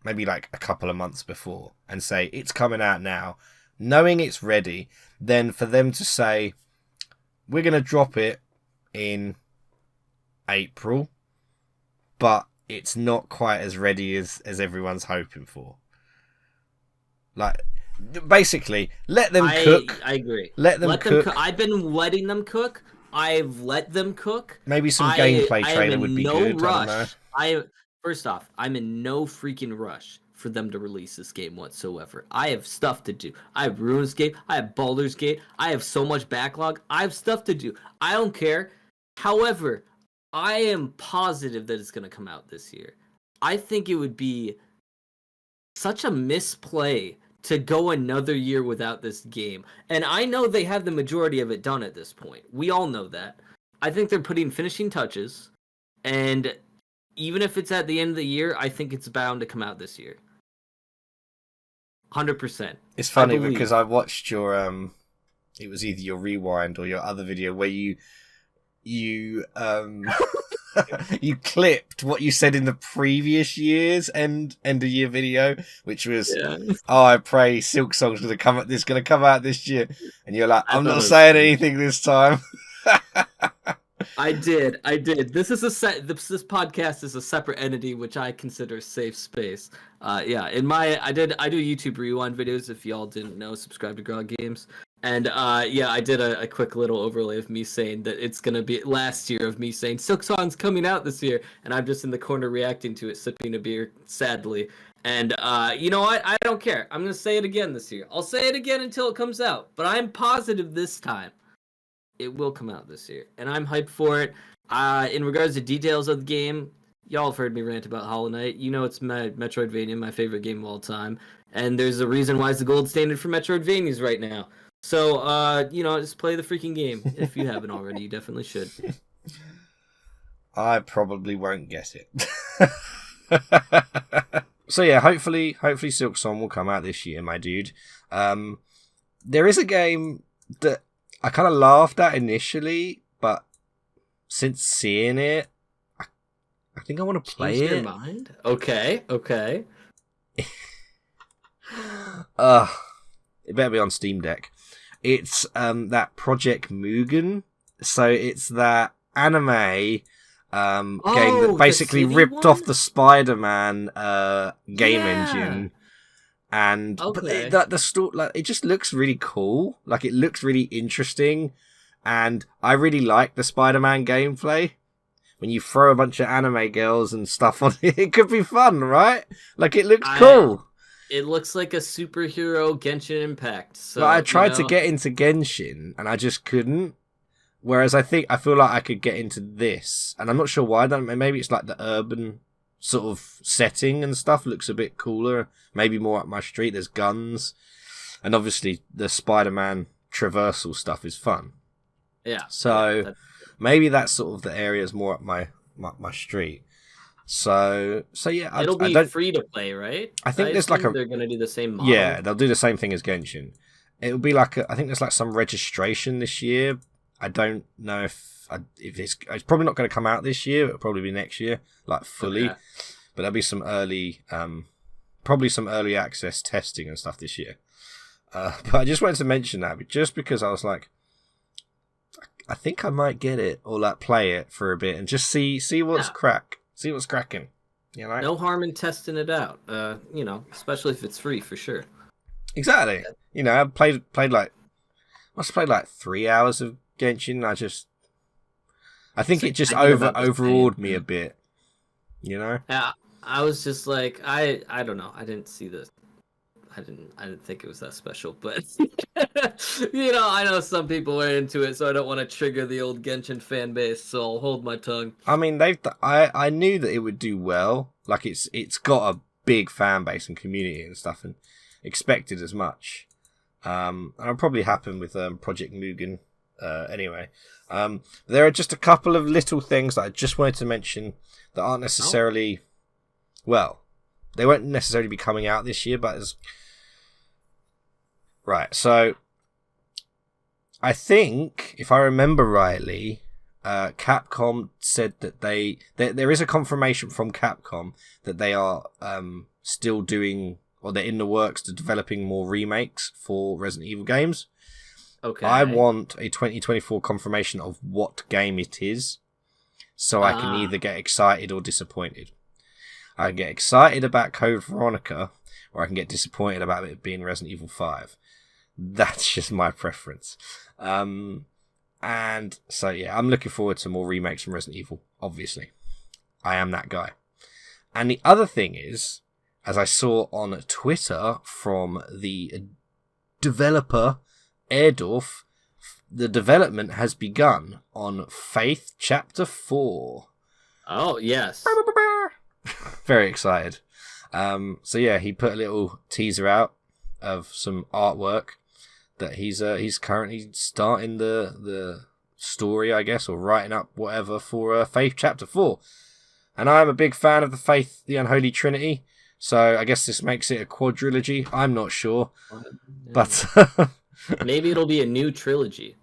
maybe a couple of months before, and say it's coming out now, knowing it's ready, than for them to say we're gonna drop it in April, but it's not quite as ready as everyone's hoping for. Basically, let them cook. I agree. Let them cook. I've been letting them cook. I've let them cook. Maybe some gameplay trailer would be good. Rush. I don't know. First off, I'm in no freaking rush for them to release this game whatsoever. I have stuff to do. I have RuneScape. I have Baldur's Gate. I have so much backlog. I have stuff to do. I don't care. However, I am positive that it's going to come out this year. I think it would be such a misplay to go another year without this game. And I know they have the majority of it done at this point. We all know that. I think they're putting finishing touches. And even if it's at the end of the year, I think it's bound to come out this year. 100%. It's funny because I watched your it was either your rewind or your other video where you you clipped what you said in the previous year's end of year video, which was, "Oh, I pray Silk Song's gonna come out this year," and you're like, "I'm not saying anything this time." I did. This podcast is a separate entity, which I consider safe space. I do YouTube rewind videos. If y'all didn't know, subscribe to Grog Games. And I did a quick little overlay of me saying that it's gonna be last year of me saying Silk Song's coming out this year, and I'm just in the corner reacting to it, sipping a beer, sadly. And you know what? I don't care. I'm gonna say it again this year. I'll say it again until it comes out. But I'm positive this time it will come out this year, and I'm hyped for it. In regards to details of the game, y'all have heard me rant about Hollow Knight. You know it's my Metroidvania, my favorite game of all time, and there's a reason why it's the gold standard for Metroidvanias right now. So, just play the freaking game. If you haven't already, you definitely should. I probably won't get it. So yeah, hopefully Silk Song will come out this year, my dude. There is a game that I kind of laughed at initially, but since seeing it, I think I want to play it. Change your mind? Okay. It better be on Steam Deck. It's that Project Mugen So it's that anime game that the basically city ripped one? off the Spider-Man game Yeah. engine. And but Okay. the story, like, it just looks really cool. Like, it looks really interesting, and I really like the Spider-Man gameplay. When you throw a bunch of anime girls and stuff on it, it could be fun, right? Like, it looks cool. It looks like a superhero Genshin Impact. So But I tried to get into Genshin, and I just couldn't. Whereas I feel like I could get into this, and I'm not sure why. Maybe it's like the urban sort of setting and stuff looks a bit cooler. Maybe more up my street. There's guns, and obviously the Spider-Man traversal stuff is fun. Yeah. So maybe that's sort of the areas more up my street. So yeah, it'll be free to play, right? I think they're gonna do the same model. Yeah, they'll do the same thing as Genshin. It'll be like I think there's like some registration this year. I don't know if it's probably not going to come out this year. It'll probably be next year, like fully. Okay. But there'll be some early, probably some early access testing and stuff this year. But I just wanted to mention that, just because I was like, I think I might get it or like play it for a bit and just see what's see what's cracking. You know, no harm in testing it out. Especially if it's free, for sure. Exactly. You know, I played like 3 hours of Genshin. I think it just overawed me a bit. You know? Yeah, I was just like, I don't know. I didn't see this. I didn't think it was that special, but I know some people are into it, so I don't want to trigger the old Genshin fan base, so I'll hold my tongue. I mean, I knew that it would do well. Like, it's got a big fan base and community and stuff, and expected as much. And it'll probably happen with Project Mugen anyway. There are just a couple of little things that I just wanted to mention that aren't necessarily... Well, they won't necessarily be coming out this year, but... Right, so... I think, if I remember rightly, Capcom said that there is a confirmation from Capcom that they are still doing... or they're in the works to developing more remakes for Resident Evil games. Okay. I want a 2024 confirmation of what game it is, so I can either get excited or disappointed. I can get excited about Code Veronica, or I can get disappointed about it being Resident Evil 5. That's just my preference. And so, yeah, I'm looking forward to more remakes from Resident Evil, obviously. I am that guy. And the other thing is... as I saw on Twitter from the developer, Airdorf, the development has begun on Faith Chapter 4. Oh, yes. Very excited. So yeah, he put a little teaser out of some artwork that he's currently starting the story, I guess, or writing up whatever for Faith Chapter 4. And I am a big fan of the Faith, the Unholy Trinity. So I guess this makes it a quadrilogy. I'm not sure, but maybe it'll be a new trilogy.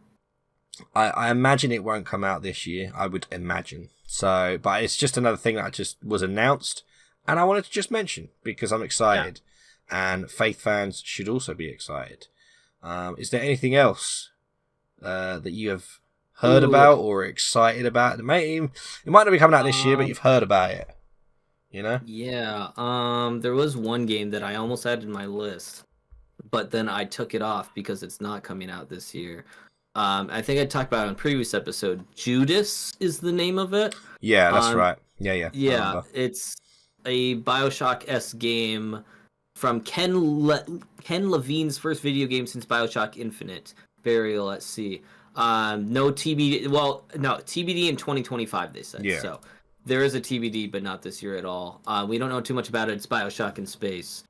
I imagine it won't come out this year. I would imagine. So, but it's just another thing that just was announced, and I wanted to just mention because I'm excited, and Faith fans should also be excited. Is there anything else that you have heard about or excited about? It might not be coming out this year, but you've heard about it. You know? Yeah. There was one game that I almost had in my list, but then I took it off because it's not coming out this year. I think I talked about it on a previous episode. Judas is the name of it. Yeah, that's right. Yeah. Yeah, it's a BioShock-esque game from Ken Levine's first video game since BioShock Infinite, Burial at Sea. No TBD. Well, no TBD in 2025. They said. Yeah. So there is a TBD, but not this year at all. We don't know too much about it. It's BioShock in space.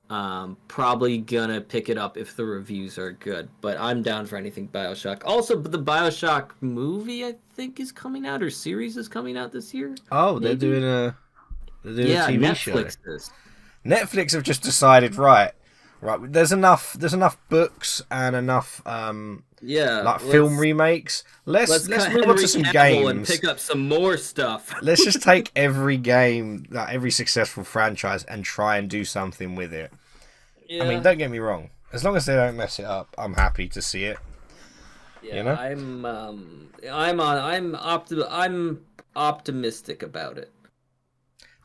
Probably gonna pick it up if the reviews are good, but I'm down for anything BioShock. Also, the BioShock movie I think is coming out, or series is coming out this year. Oh, they're doing a TV Netflix show. Is. Netflix have just decided, right. There's enough books and enough film remakes. Let's move on to some games and pick up some more stuff. Let's just take every game, every successful franchise, and try and do something with it. Yeah. I mean, don't get me wrong. As long as they don't mess it up, I'm happy to see it. Yeah, you know? I'm optimistic about it.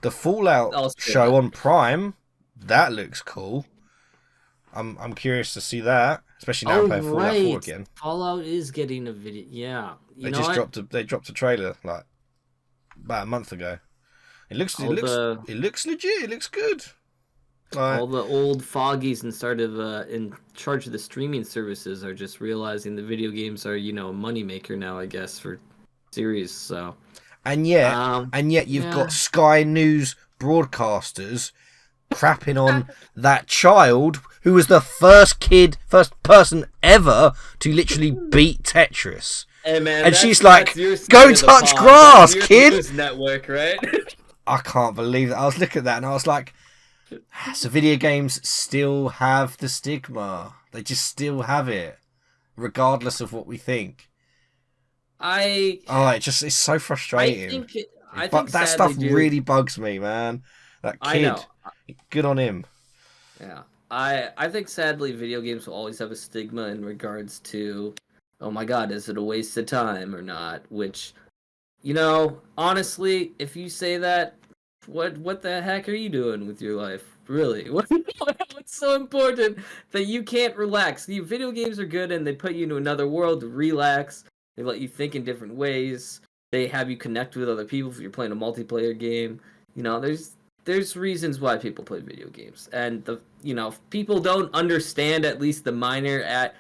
The Fallout show on Prime, that looks cool. I'm curious to see that, especially now I'm playing Fallout 4 again. Fallout is getting a video. Yeah, they dropped a trailer like about a month ago. It looks legit. It looks good. All the old foggies in charge of the streaming services are just realizing the video games are, a moneymaker now, I guess, for series. So, and yet you've got Sky News broadcasters crapping on that child who was the first person ever to literally beat Tetris. Hey man, and she's like, "Go touch grass, kid." Network, right? I can't believe that. I was looking at that and I was like, so video games still have the stigma. They just still have it, regardless of what we think. It's so frustrating. I think that stuff really bugs me, man. That kid, good on him. Yeah, I think sadly video games will always have a stigma in regards to, oh my god, is it a waste of time or not? Which, honestly, if you say that, what the heck are you doing with your life? Really? What's so important that you can't relax? The video games are good and they put you into another world to relax. They let you think in different ways. They have you connect with other people if you're playing a multiplayer game. There's reasons why people play video games. And if people don't understand at least the minor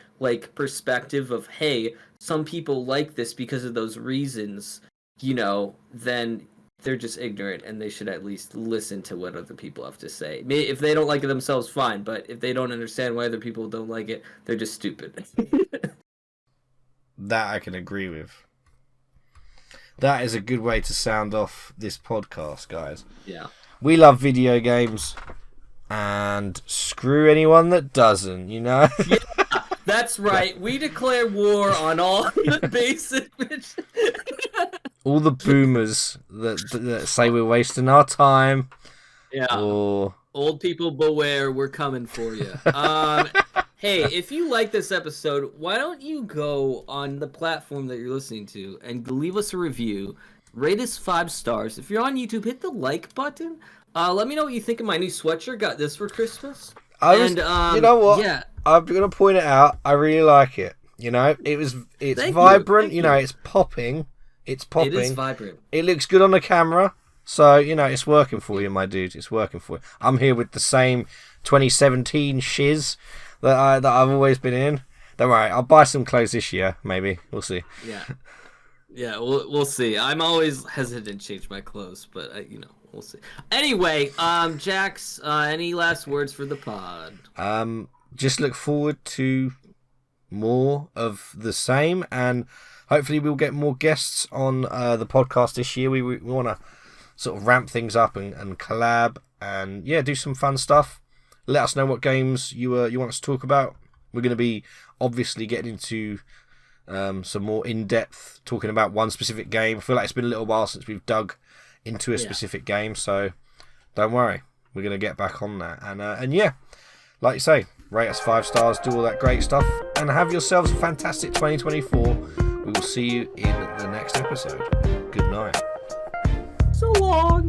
perspective of, hey, some people like this because of those reasons, then they're just ignorant and they should at least listen to what other people have to say. If they don't like it themselves, fine, but if they don't understand why other people don't like it, they're just stupid. That I can agree with. That is a good way to sound off this podcast, guys. Yeah. We love video games and screw anyone that doesn't, Yeah, that's right. We declare war on all the basic all the boomers that say we're wasting our time. Yeah. Or old people beware, we're coming for you. Hey, if you like this episode, why don't you go on the platform that you're listening to and leave us a review, rate us 5 stars. If you're on YouTube, hit the like button. Let me know what you think of my new sweatshirt. Got this for Christmas. You know what? Yeah. I'm gonna point it out. I really like it. It's vibrant. It's popping. It's popping. It is vibrant. It looks good on the camera. So, it's working for you, my dude. It's working for you. I'm here with the same 2017 shiz that I've always been in. Don't worry, I'll buy some clothes this year, maybe. We'll see. Yeah, we'll see. I'm always hesitant to change my clothes, but we'll see. Anyway, Jax, any last words for the pod? Just look forward to more of the same, and hopefully we'll get more guests on the podcast this year. We want to sort of ramp things up and collab and do some fun stuff. Let us know what games you want us to talk about. We're going to be obviously getting into some more in-depth talking about one specific game. I feel like it's been a little while since we've dug into a specific game, so don't worry, we're going to get back on that. And like you say, rate us 5 stars, do all that great stuff, and have yourselves a fantastic 2024. We will see you in the next episode. Good night. So long.